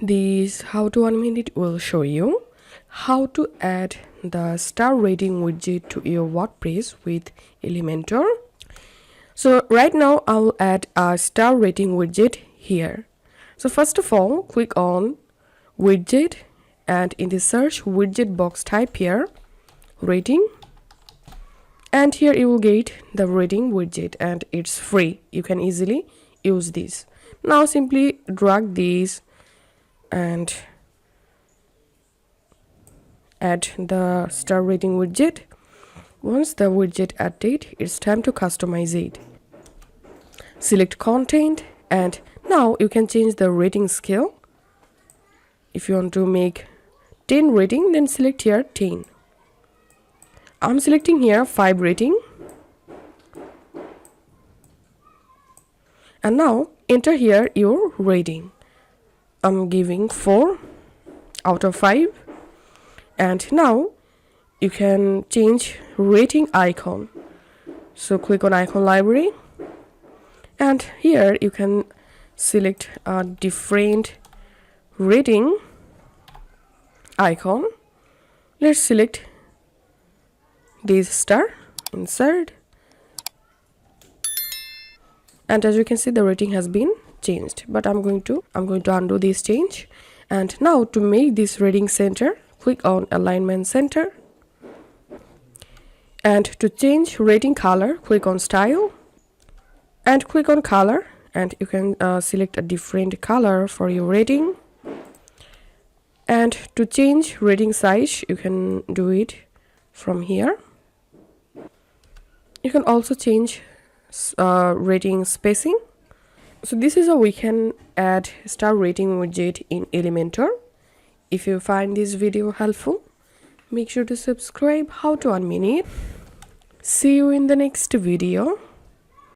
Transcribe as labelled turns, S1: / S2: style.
S1: This how to 1 minute will show you how to add the star rating widget to your WordPress with Elementor. So right now I'll add a star rating widget here. So first of all, click on widget and in the search widget box type here rating, and here you will get the rating widget and it's free. You can easily use this. Now simply drag these and add the star rating widget. Once the widget added, it's time to customize it. Select content and now you can change the rating scale. If you want to make 10 rating, then select here 10. I'm selecting here 5 rating. And now enter here your rating. I'm giving 4 out of 5. And now you can change rating icon. So click on icon library. And here you can select a different rating icon. Let's select this star, insert, and as you can see the rating has been changed, but I'm going to undo this change. And now to make this rating center, click on alignment center, and to change rating color, click on style and click on color, and you can select a different color for your rating. And to change rating size, you can do it from here. You can also change rating spacing. So this is how we can add star rating widget in Elementor. If you find this video helpful, make sure to subscribe. How to 1 minute. See you in the next video.